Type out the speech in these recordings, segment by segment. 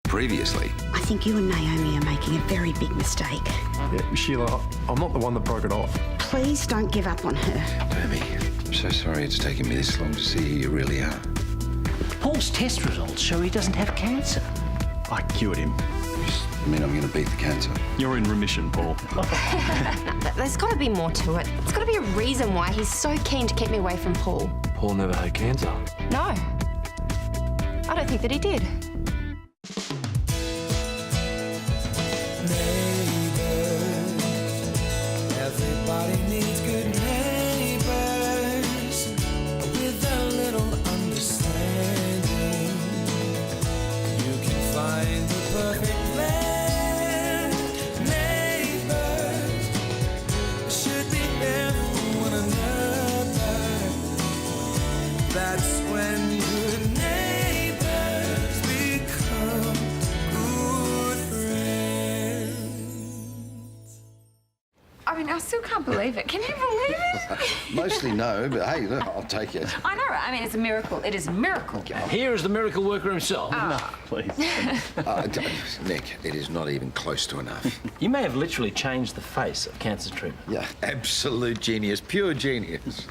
previously. I think you and Naomi are making a very big mistake. Yeah, Sheila, I'm not the one that broke it off. Please don't give up on her. Naomi, I'm so sorry it's taken me this long to see who you really are. Paul's test results show he doesn't have cancer. I cured him. I mean, I'm going to beat the cancer. You're in remission, Paul. There's got to be more to it. There's got to be a reason why he's so keen to keep me away from Paul. Paul never had cancer. No. I don't think that he did. Everybody needs good neighbors with a little understanding. You can find the perfect blend. Neighbors should be there for one another. That's when good neighbors become good friends. I mean, I still can't believe it. Can you believe it? Mostly no, but hey, look, I'll take it. I know, right? I mean, it's a miracle. It is a miracle. Here is the miracle worker himself. Please. Nick, it is not even close to enough. You may have literally changed the face of cancer treatment. Yeah, absolute genius, pure genius.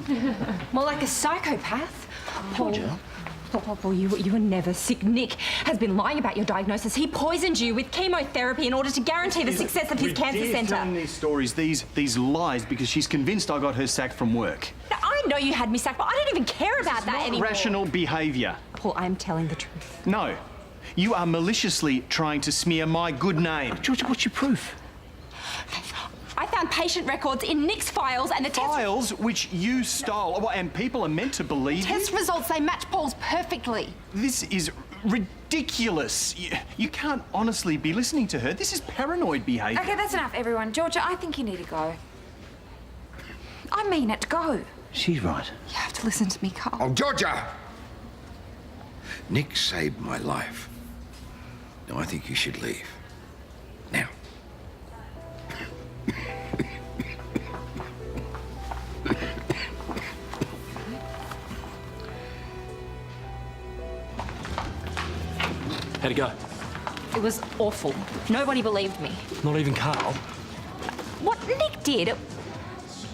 More like a psychopath. Georgia? Paul, you were never sick. Nick has been lying about your diagnosis. He poisoned you with chemotherapy in order to guarantee the success of his cancer centre. telling these stories, these lies, because she's convinced I got her sacked from work. Now, I know you had me sacked, but I don't even care about that anymore. Rational behaviour. Paul, I'm telling the truth. No. You are maliciously trying to smear my good name. Georgia, what's your proof? I found patient records in Nick's files and the Files which you stole, and people are meant to believe test you? results, they match Paul's perfectly. This is ridiculous. You can't honestly be listening to her. This is paranoid behaviour. Okay, that's enough, everyone. Georgia, I think you need to go. I mean it, go. She's right. You have to listen to me, Carl. Oh, Georgia! Nick saved my life. Now, I think you should leave. Now. How'd it go? It was awful. Nobody believed me. Not even Carl? What Nick did,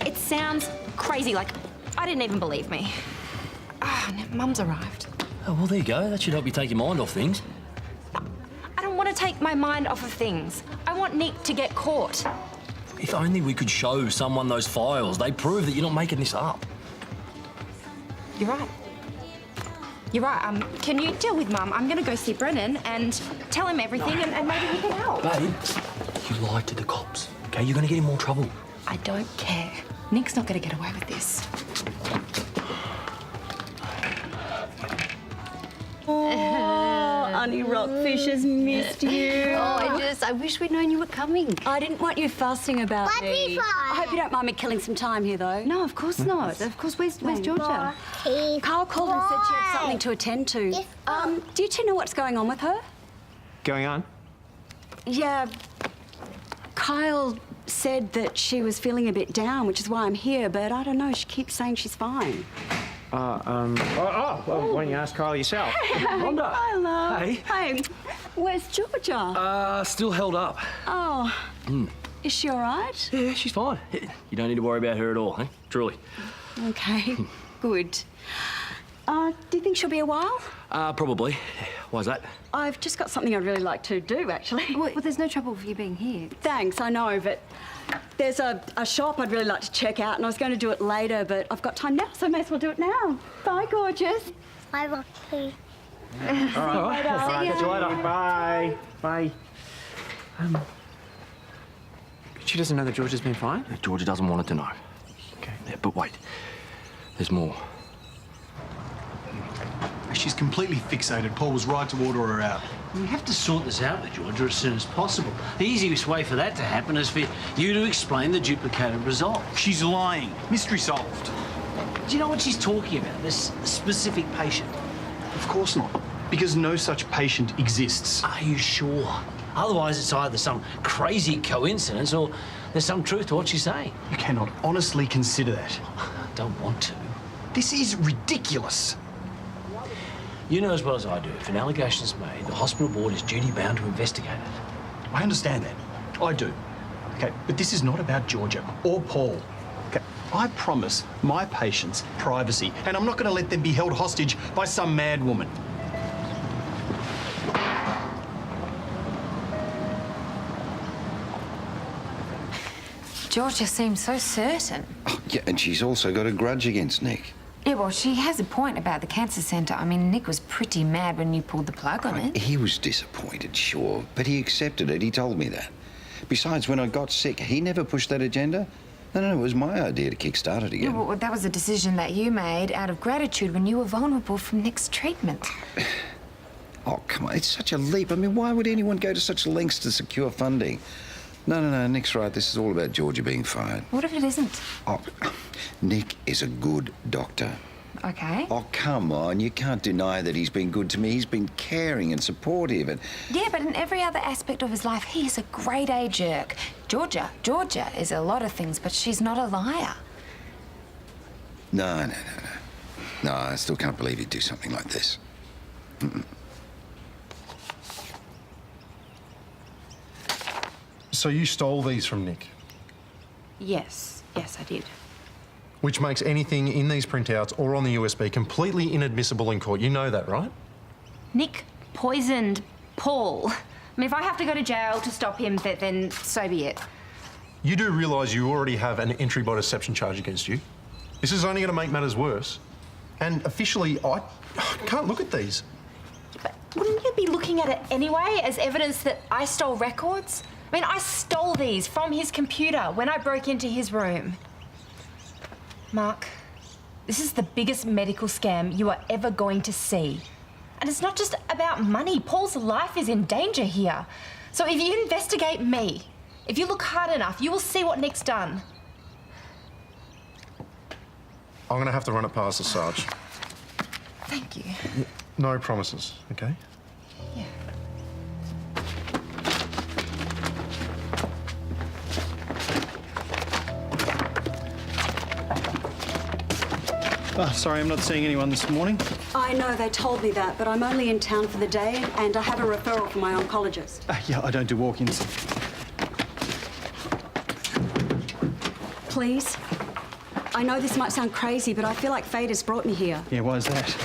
it sounds crazy, like I didn't even believe me. Mum's arrived. Oh, well, there you go. That should help you take your mind off things. I don't want to take my mind off of things. I want Nick to get caught. If only we could show someone those files. They prove that you're not making this up. You're right. You're right. Can you deal with Mum? I'm going to go see Brennan and tell him everything and maybe he can help. Babe, you lied to the cops, okay? You're going to get in more trouble. I don't care. Nick's not going to get away with this. Oh, Honey Rockfish has missed you. I wish we'd known you were coming. I didn't want you fussing about me. I hope you don't mind me killing some time here, though. No, of course not. Of course, where's Georgia? Carl called and said she had something to attend to. Do you two know what's going on with her? Going on? Yeah. Kyle said that she was feeling a bit down, which is why I'm here, but I don't know. She keeps saying she's fine. Well, why don't you ask Carl yourself? Rhonda. Hi, love. Hey. Hey, where's Georgia? Still held up. Oh. Is she all right? Yeah, she's fine. You don't need to worry about her at all, eh? Truly. Okay, good. Do you think she'll be a while? Probably. Why's that? I've just got something I'd really like to do, actually. Well, there's no trouble with you being here. Thanks, I know, but there's a shop I'd really like to check out, and I was going to do it later, but I've got time now, so I may as well do it now. Bye, gorgeous. Bye, Rocky. All right. Catch you later. Bye. Bye. She doesn't know that Georgia's been fine? Georgia doesn't want her to know. Okay. Yeah, but wait. There's more. She's completely fixated. Paul was right to order her out. We have to sort this out with Georgia as soon as possible. The easiest way for that to happen is for you to explain the duplicated result. She's lying. Mystery solved. Do you know what she's talking about? This specific patient? Of course not. Because no such patient exists. Are you sure? Otherwise, it's either some crazy coincidence or there's some truth to what she's saying. You cannot honestly consider that. I don't want to. This is ridiculous. You know as well as I do, if an allegation is made, the hospital board is duty-bound to investigate it. I understand that. I do. Okay, but this is not about Georgia or Paul. Okay, I promise my patients privacy, and I'm not going to let them be held hostage by some mad woman. Georgia seems so certain. Oh, yeah, and she's also got a grudge against Nick. Yeah, well, she has a point about the cancer centre. I mean, Nick was pretty mad when you pulled the plug on it. He was disappointed, sure, but he accepted it. He told me that. Besides, when I got sick, he never pushed that agenda. No, it was my idea to kick-start it again. Yeah, well, that was a decision that you made out of gratitude when you were vulnerable from Nick's treatment. Oh, come on, it's such a leap. I mean, why would anyone go to such lengths to secure funding? No, Nick's right. This is all about Georgia being fired. What if it isn't? Oh, Nick is a good doctor. Okay. Oh, come on. You can't deny that he's been good to me. He's been caring and supportive and... Yeah, but in every other aspect of his life, he is a grade-A jerk. Georgia is a lot of things, but she's not a liar. No. No, I still can't believe he'd do something like this. Mm-mm. So you stole these from Nick? Yes, I did. Which makes anything in these printouts or on the USB completely inadmissible in court. You know that, right? Nick poisoned Paul. I mean, if I have to go to jail to stop him, then so be it. You do realise you already have an entry by deception charge against you. This is only going to make matters worse. And officially, I can't look at these. But wouldn't you be looking at it anyway as evidence that I stole records? I mean, I stole these from his computer when I broke into his room. Mark, this is the biggest medical scam you are ever going to see. And it's not just about money. Paul's life is in danger here. So if you investigate me, if you look hard enough, you will see what Nick's done. I'm going to have to run it past the Sarge. Thank you. No promises, okay? Yeah. Oh, sorry, I'm not seeing anyone this morning. I know, they told me that, but I'm only in town for the day and I have a referral from my oncologist. Yeah, I don't do walk-ins. Please? I know this might sound crazy, but I feel like fate has brought me here. Yeah, why is that?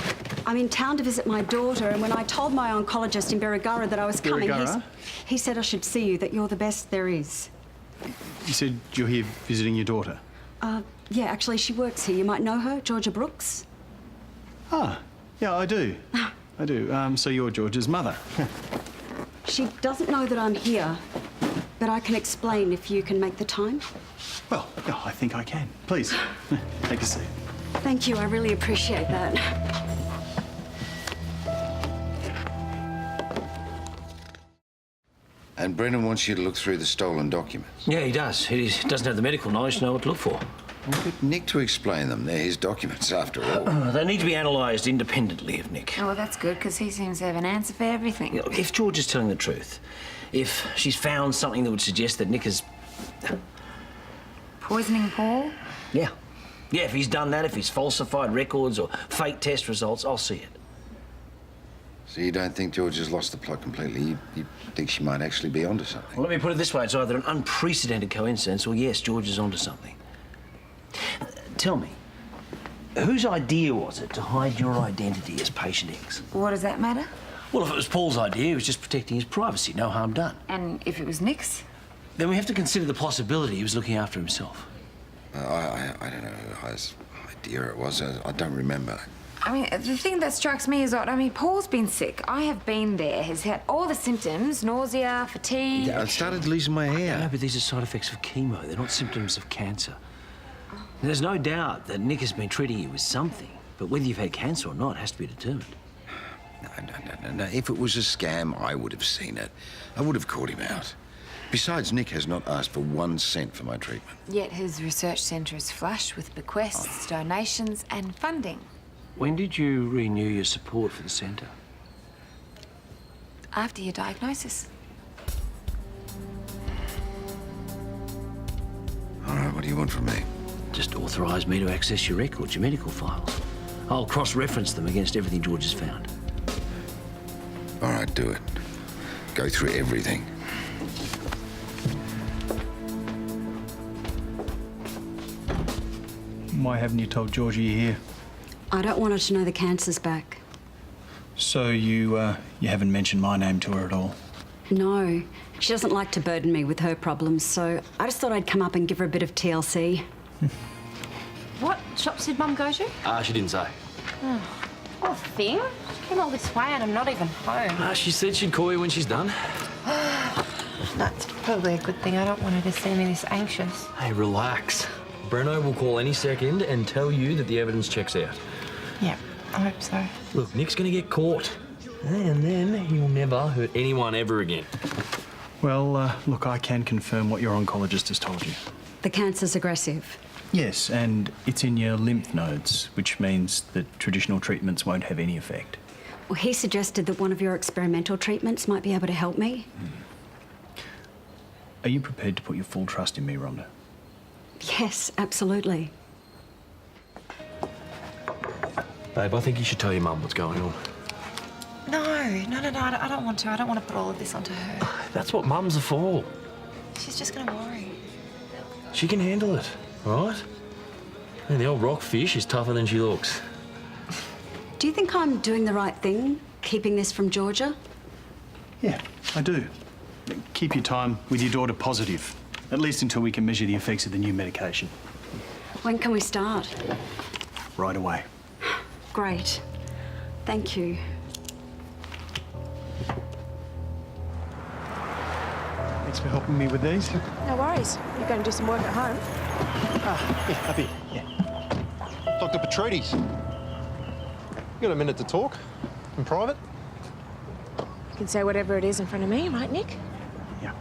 I'm in town to visit my daughter, and when I told my oncologist in Berrigara that I was coming, he said I should see you, that you're the best there is. You said you're here visiting your daughter? Yeah, actually, she works here. You might know her, Georgia Brooks. Ah, yeah, I do. I do. So you're Georgia's mother. She doesn't know that I'm here, but I can explain if you can make the time. Well, yeah, I think I can. Please, take a seat. Thank you, I really appreciate that. And Brendan wants you to look through the stolen documents. Yeah, he does. He doesn't have the medical knowledge to know what to look for. Well, get Nick to explain them. They're his documents, after all. They need to be analysed independently of Nick. Oh, well, that's good, because he seems to have an answer for everything. You know, if George is telling the truth, if she's found something that would suggest that Nick is... Poisoning Paul? Yeah, if he's done that, if he's falsified records or fake test results, I'll see it. So you don't think George has lost the plot completely? You think she might actually be onto something? Well, let me put it this way. It's either an unprecedented coincidence or, yes, George is onto something. Tell me, whose idea was it to hide your identity as patient X? What does that matter? Well, if it was Paul's idea, he was just protecting his privacy. No harm done. And if it was Nick's? Then we have to consider the possibility he was looking after himself. I don't know whose idea it was. I don't remember. I mean, the thing that strikes me is that, Paul's been sick. I have been there. He's had all the symptoms, nausea, fatigue. Yeah, I started losing my hair. No, but these are side effects of chemo. They're not symptoms of cancer. There's no doubt that Nick has been treating you with something, but whether you've had cancer or not has to be determined. No. If it was a scam, I would have seen it. I would have caught him out. Besides, Nick has not asked for 1 cent for my treatment. Yet his research centre is flush with bequests, donations and funding. When did you renew your support for the centre? After your diagnosis. All right, what do you want from me? Just authorise me to access your records, your medical files. I'll cross-reference them against everything George has found. All right, do it. Go through everything. Why haven't you told Georgia you're here? I don't want her to know the cancer's back. So you haven't mentioned my name to her at all? No. She doesn't like to burden me with her problems, so I just thought I'd come up and give her a bit of TLC. What shops did Mum go to? She didn't say. Poor thing. She came all this way and I'm not even home. She said she'd call you when she's done. That's probably a good thing. I don't want her to see me this anxious. Hey, relax. Breno will call any second and tell you that the evidence checks out. Yeah, I hope so. Look, Nick's going to get caught. And then he'll never hurt anyone ever again. Well, look, I can confirm what your oncologist has told you. The cancer's aggressive. Yes, and it's in your lymph nodes, which means that traditional treatments won't have any effect. Well, he suggested that one of your experimental treatments might be able to help me. Are you prepared to put your full trust in me, Rhonda? Yes, absolutely. Babe, I think you should tell your mum what's going on. No, I don't want to. I don't want to put all of this onto her. That's what mums are for. She's just going to worry. She can handle it, all right? And the old rockfish is tougher than she looks. Do you think I'm doing the right thing, keeping this from Georgia? Yeah, I do. Keep your time with your daughter positive, at least until we can measure the effects of the new medication. When can we start? Right away. Great. Thank you. Thanks for helping me with these. No worries. You're going to do some work at home. Yeah, up here. Yeah. Dr. Petrides, you got a minute to talk in private? You can say whatever it is in front of me, right, Nick? Yeah.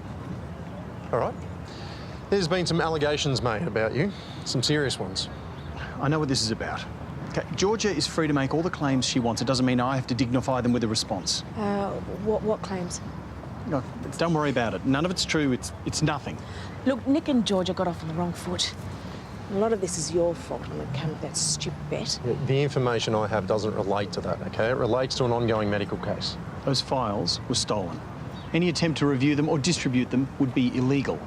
All right. There's been some allegations made about you, some serious ones. I know what this is about. Okay, Georgia is free to make all the claims she wants. It doesn't mean I have to dignify them with a response. What claims? No, don't worry about it. None of it's true. It's nothing. Look, Nick and Georgia got off on the wrong foot. A lot of this is your fault on account of that stupid bet. The information I have doesn't relate to that, okay? It relates to an ongoing medical case. Those files were stolen. Any attempt to review them or distribute them would be illegal.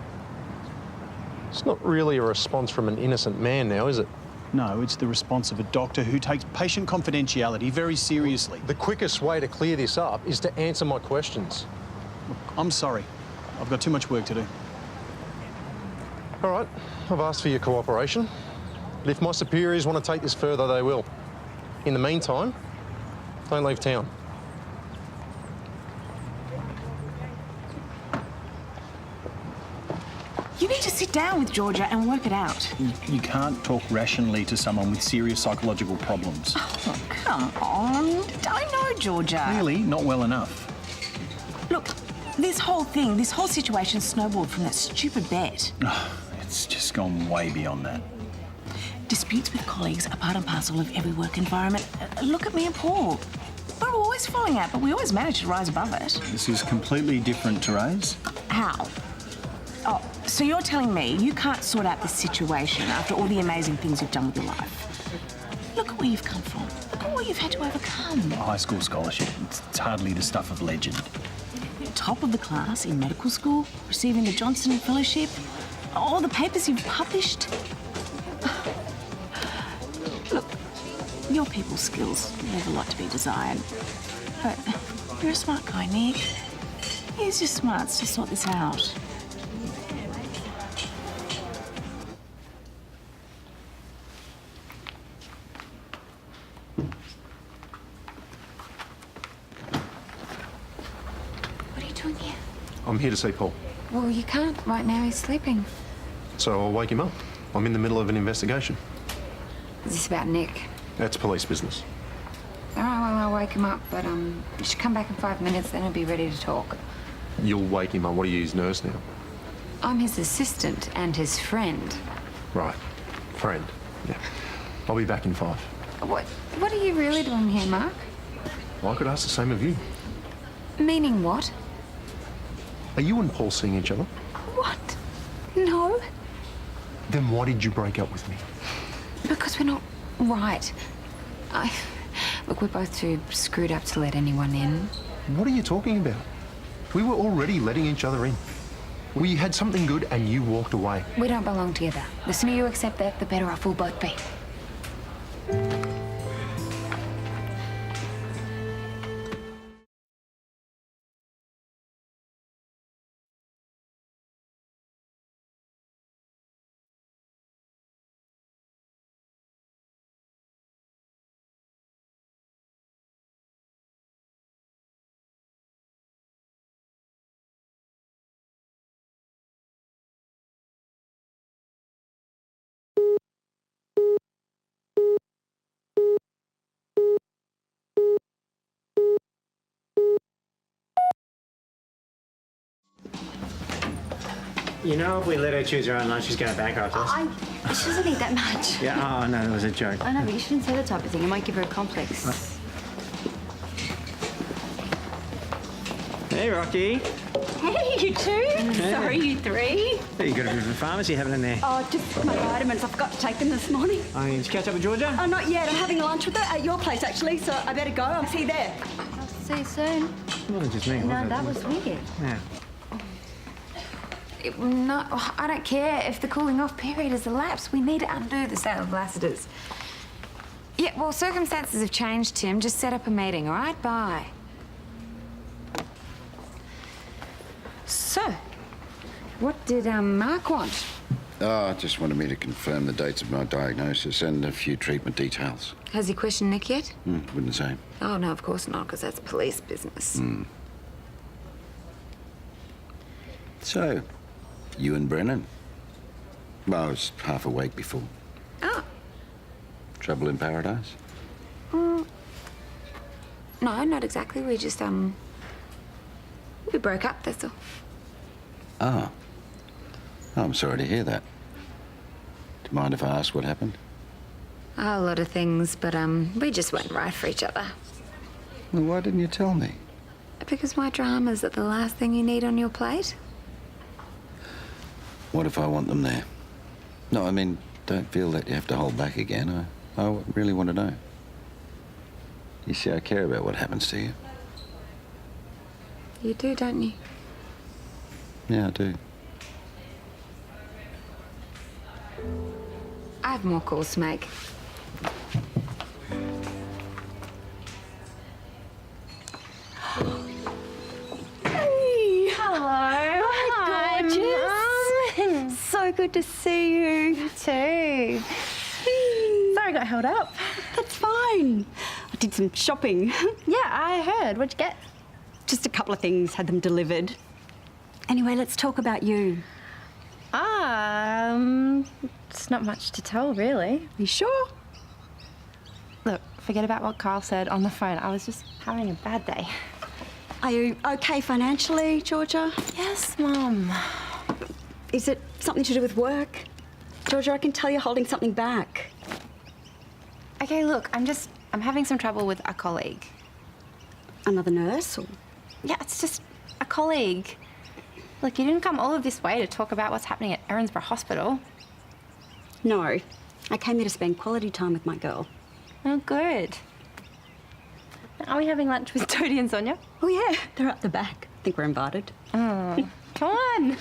It's not really a response from an innocent man now, is it? No, it's the response of a doctor who takes patient confidentiality very seriously. The quickest way to clear this up is to answer my questions. Look, I'm sorry. I've got too much work to do. All right, I've asked for your cooperation. But if my superiors want to take this further, they will. In the meantime, don't leave town. You need to sit down with Georgia and work it out. You can't talk rationally to someone with serious psychological problems. Oh, come on. I know Georgia. Really? Not well enough. Look, this whole situation snowballed from that stupid bet. It's just gone way beyond that. Disputes with colleagues are part and parcel of every work environment. Look at me and Paul. We're always falling out, but we always manage to rise above it. This is completely different, Therese. How? Oh, so you're telling me you can't sort out this situation after all the amazing things you've done with your life? Look at where you've come from. Look at what you've had to overcome. A high school scholarship. It's hardly the stuff of legend. Top of the class in medical school, receiving the Johnson Fellowship, all the papers you've published. Look, your people's skills leave a lot to be desired. But you're a smart guy, Nick. Use your smarts to sort this out. I'm here to see Paul. Well, you can't right now. He's sleeping. So I'll wake him up. I'm in the middle of an investigation. Is this about Nick? That's police business. All right, well, I'll wake him up, but you should come back in 5 minutes, then he'll be ready to talk. You'll wake him up. What are you, his nurse now? I'm his assistant and his friend. Right. Friend. Yeah. I'll be back in 5. What are you really doing here, Mark? Well, I could ask the same of you. Meaning what? Are you and Paul seeing each other? What? No. Then why did you break up with me? Because we're not right. Look, we're both too screwed up to let anyone in. What are you talking about? We were already letting each other in. We had something good and you walked away. We don't belong together. The sooner you accept that, the better off we'll both be. You know, if we let her choose her own lunch, she's going to bankrupt us. She doesn't eat that much. Yeah, oh, no, that was a joke. I know, but you shouldn't say that type of thing. It might give her a complex. Hey, Rocky. Hey, you two. Sorry, you three. Hey, you got a bit of a pharmacy having in there. Oh, just my vitamins. I forgot to take them this morning. Oh, did you catch up with Georgia? Oh, not yet. I'm having lunch with her at your place, actually, so I better go. I'll see you there. I'll see you soon. It wasn't just me, was No, it? that was weird. Yeah. No, I don't care if the cooling off period has elapsed. We need to undo the sale of Lassiter's. Yeah, well, circumstances have changed, Tim. Just set up a meeting, all right? Bye. So, what did Mark want? Oh, just wanted me to confirm the dates of my diagnosis and a few treatment details. Has he questioned Nick yet? Wouldn't say. Oh, no, of course not, because that's police business. So, you and Brennan? Well, I was half awake before. Oh. Trouble in paradise? No, not exactly. We just, we broke up, that's all. Ah. Oh, I'm sorry to hear that. Do you mind if I ask what happened? A lot of things, but, we just weren't right for each other. Well, why didn't you tell me? Because my dramas are the last thing you need on your plate. What if I want them there? No, I mean, don't feel that you have to hold back again. I really want to know. You see, I care about what happens to you. You do, don't you? Yeah, I do. I have more calls to make. Hey. Hello. Hi, gorgeous. So good to see you. You too. Sorry I got held up. That's fine. I did some shopping. Yeah, I heard. What'd you get? Just a couple of things, had them delivered. Anyway, let's talk about you. It's not much to tell, really. You sure? Look, forget about what Carl said on the phone. I was just having a bad day. Are you okay financially, Georgia? Yes, Mum. Is it something to do with work? Georgia, I can tell you're holding something back. Okay, look, I'm having some trouble with a colleague. Another nurse? Or... Yeah, it's just a colleague. Look, you didn't come all of this way to talk about what's happening at Erinsborough Hospital. No, I came here to spend quality time with my girl. Oh, good. Are we having lunch with Dodie and Sonia? Oh, yeah, they're up the back. I think we're invited. Oh, come on.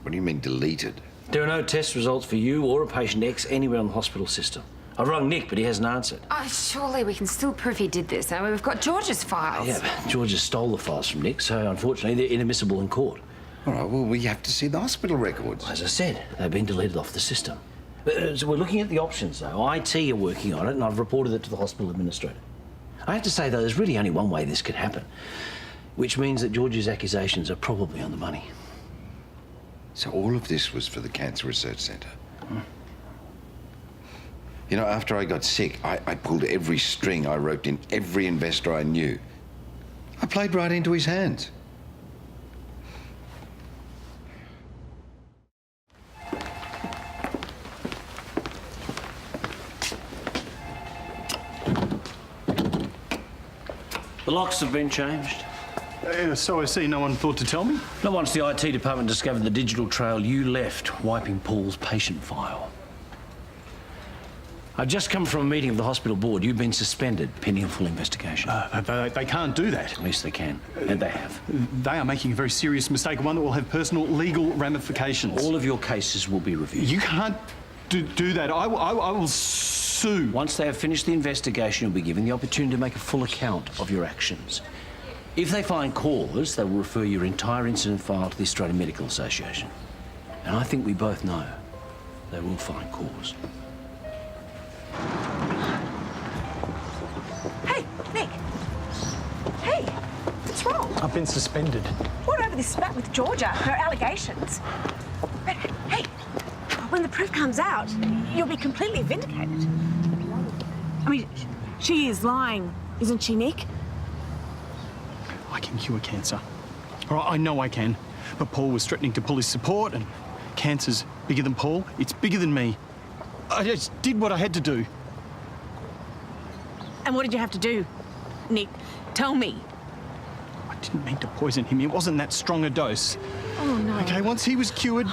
What do you mean, deleted? There are no test results for you or a patient X anywhere on the hospital system. I've rung Nick, but he hasn't answered. Oh, surely we can still prove he did this. I mean, we've got George's files. Yeah, but George has stole the files from Nick, so unfortunately they're inadmissible in court. All right, well, we have to see the hospital records. As I said, they've been deleted off the system. So we're looking at the options, though. IT are working on it, and I've reported it to the hospital administrator. I have to say, though, there's really only one way this could happen, which means that George's accusations are probably on the money. So all of this was for the Cancer Research Centre? You know, after I got sick, I pulled every string. I roped in every investor I knew. I played right into his hands. The locks have been changed. So I see no one thought to tell me? Not once the IT department discovered the digital trail you left, wiping Paul's patient file. I've just come from a meeting of the hospital board. You've been suspended pending a full investigation. They can't do that. At least they can, and they have. They are making a very serious mistake, one that will have personal legal ramifications. All of your cases will be reviewed. You can't do that. I will sue. Once they have finished the investigation, you'll be given the opportunity to make a full account of your actions. If they find cause, they will refer your entire incident file to the Australian Medical Association. And I think we both know they will find cause. Hey, Nick. Hey, what's wrong? I've been suspended. What over this spat with Georgia, her allegations? But, hey, when the proof comes out, you'll be completely vindicated. I mean, she is lying, isn't she, Nick? I can cure cancer. All right, I know I can. But Paul was threatening to pull his support, and cancer's bigger than Paul. It's bigger than me. I just did what I had to do. And what did you have to do, Nick? Tell me. I didn't mean to poison him. It wasn't that strong a dose. Oh, no. Okay, once he was cured,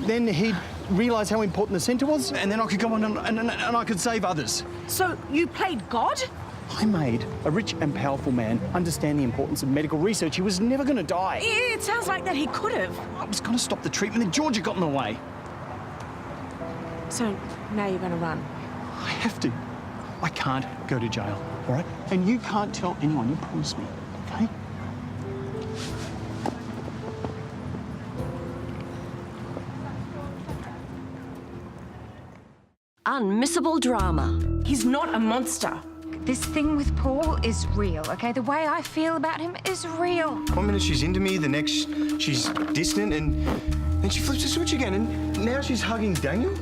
then he'd realise how important the centre was, and then I could go on and I could save others. So you played God? I made a rich and powerful man understand the importance of medical research. He was never going to die. It sounds like that he could have. I was going to stop the treatment, and Georgia got in the way. So now you're going to run? I have to. I can't go to jail, all right? And you can't tell anyone, you promise me, okay? Unmissable drama. He's not a monster. This thing with Paul is real, okay? The way I feel about him is real. One minute she's into me, the next she's distant, and then she flips the switch again, and now she's hugging Daniel?